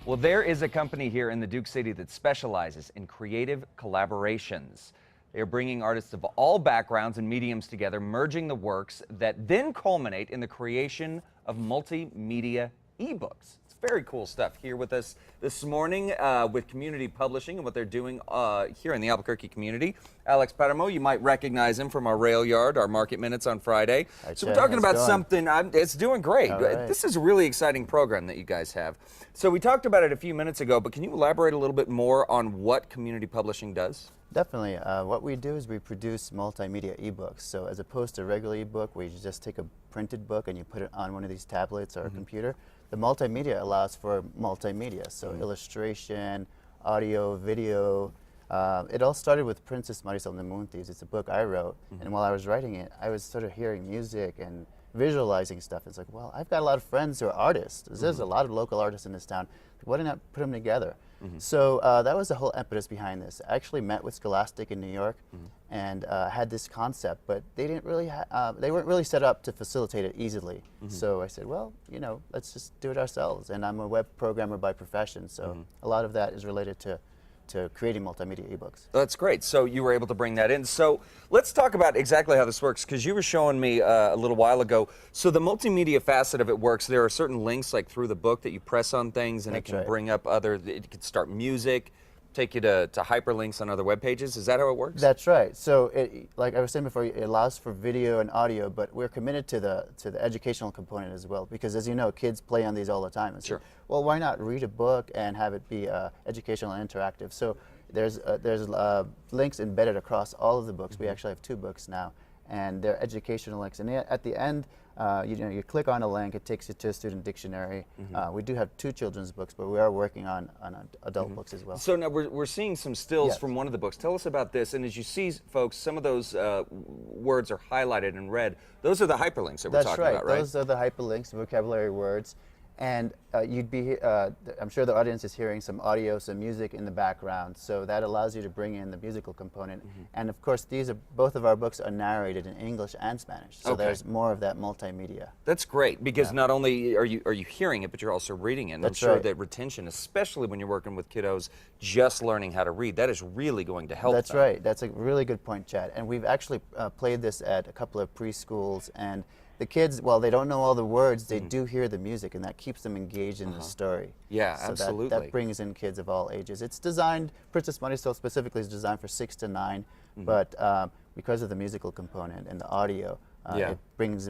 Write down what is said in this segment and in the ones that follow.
Well, there is a company here in the Duke City that specializes in creative collaborations. They are bringing artists of all backgrounds and mediums together, merging the works that then culminate in the creation of multimedia ebooks. It's very cool stuff. Here with us this morning with Community Publishing and what they're doing here in the Albuquerque community. Alex Paramo, you might recognize him from our rail yard, our Market Minutes on Friday. Hi, So we're Chad. talking How's it about going? something, it's doing great. All right. This is a really exciting program that you guys have. So we talked about it a few minutes ago, but can you elaborate a little bit more on what Community Publishing does? Definitely. What we do is we produce multimedia ebooks. So as opposed to a regular ebook where you just take a printed book and you put it on one of these tablets or a computer, the multimedia allows for multimedia. So illustration, audio, video. It all started with Princess Marisol Namuntis. It's a book I wrote, and while I was writing it, I was sort of hearing music and visualizing stuff. It's like, well, I've got a lot of friends who are artists. There's a lot of local artists in this town. Why don't I put them together? So that was the whole impetus behind this. I actually met with Scholastic in New York and had this concept, but they didn't really they weren't really set up to facilitate it easily. So I said, well, you know, let's just do it ourselves. And I'm a web programmer by profession, so a lot of that is related to creating multimedia ebooks. That's great. So you were able to bring that in. So let's talk about exactly how this works, because you were showing me a little while ago. So the multimedia facet of it works. There are certain links like through the book that you press on things and That's it can right. bring up it can start music, take you to hyperlinks on other web pages. Is that how it works? That's right. So, like I was saying before, it allows for video and audio, but we're committed to the educational component as well, because as you know, kids play on these all the time. And so, Sure. well, why not read a book and have it be educational and interactive? So there's links embedded across all of the books. We actually have 2 books now, and they're educational links. And at the end, you click on a link, it takes you to a student dictionary. We do have 2 children's books, but we are working on adult books as well. So now we're seeing some stills Yes. from one of the books. Tell us about this. And as you see, folks, some of those words are highlighted in red. Those are the hyperlinks that we're That's talking right. about, right? Those are the hyperlinks, vocabulary words. And I'm sure the audience is hearing some audio, some music in the background, so that allows you to bring in the musical component. And of course, both of our books are narrated in English and Spanish, so Okay. there's more of that multimedia. That's great, because not only are you hearing it, but you're also reading it. And I'm That's sure right. that retention, especially when you're working with kiddos just learning how to read, that is really going to help That's them. right. That's a really good point, Chad. And we've actually played this at a couple of preschools, and the kids, while they don't know all the words, they do hear the music, and that keeps them engaged in the story. Yeah, so absolutely. That brings in kids of all ages. It's designed, Princess Marisol specifically is designed for 6 to 9, but because of the musical component and the audio, Yeah. it brings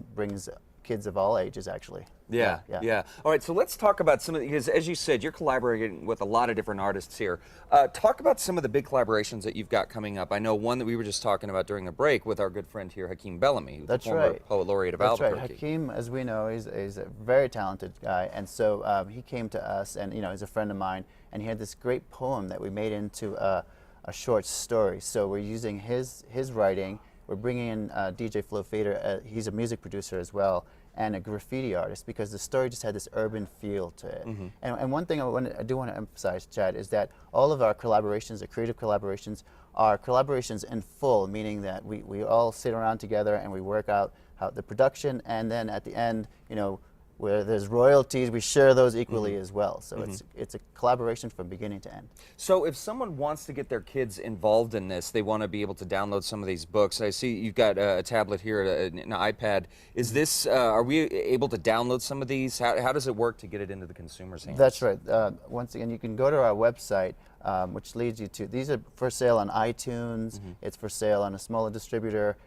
kids of all ages, actually. Yeah. All right, so let's talk about some of the, because as you said, you're collaborating with a lot of different artists here. Talk about some of the big collaborations that you've got coming up. I know one that we were just talking about during the break with our good friend here, Hakeem Bellamy, who's That's the former right. poet laureate of That's Albuquerque. right. Hakeem, as we know, is a very talented guy, and so he came to us, and he's a friend of mine, and he had this great poem that we made into a short story. So we're using his writing. We're bringing in DJ Flo Fader. He's a music producer as well, and a graffiti artist, because the story just had this urban feel to it. And one thing I do want to emphasize, Chad, is that all of our collaborations, the creative collaborations, are collaborations in full, meaning that we all sit around together and we work out how the production, and then at the end, where there's royalties, we share those equally as well. So it's a collaboration from beginning to end. So if someone wants to get their kids involved in this, they want to be able to download some of these books. I see you've got a tablet here, an iPad. Is this, are we able to download some of these? How does it work to get it into the consumer's hands? That's right. Once again, you can go to our website, which leads you to, these are for sale on iTunes, it's for sale on a smaller distributor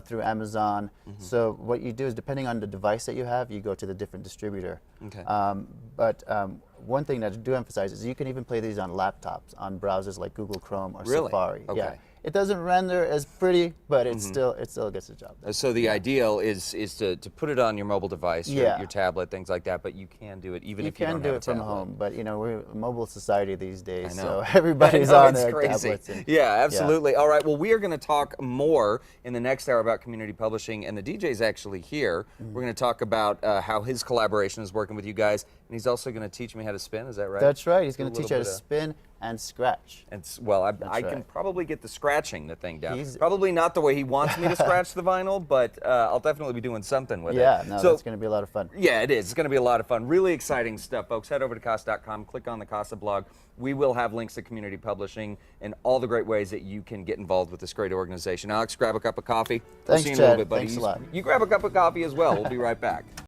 through Amazon. So what you do is, depending on the device that you have, you go to the different distributor. Okay. But one thing that I do emphasize is you can even play these on laptops, on browsers like Google Chrome or Really? Safari. Okay. Yeah. It doesn't render as pretty, but it still gets the job done. So the ideal is to put it on your mobile device, your Yeah. tablet, things like that, but you can do it even if you don't can do have it from a tablet. home, but we're a mobile society these days, I know. so everybody's I know, on it's their crazy. tablets. And, Yeah, absolutely. All right, well, we are going to talk more in the next hour about community publishing, and the DJ's actually here. We're going to talk about how his collaboration is working with you guys, and he's also going to teach me how to spin. Is that right? That's right. He's Do going a to teach you how to little bit spin, and scratch. And well, I can right. probably get the scratching the thing down. He's- Probably not the way he wants me to scratch the vinyl, but I'll definitely be doing something with Yeah, it. no, So, that's going to be a lot of fun. yeah, it is. It's going to be a lot of fun. Really exciting stuff, folks. Head over to Koss.com, click on the Casa blog. We will have links to community publishing and all the great ways that you can get involved with this great organization. Alex, grab a cup of coffee. Thanks, we'll see you in a little Chad. bit, buddy. Thanks a lot. You grab a cup of coffee as well. We'll be right back.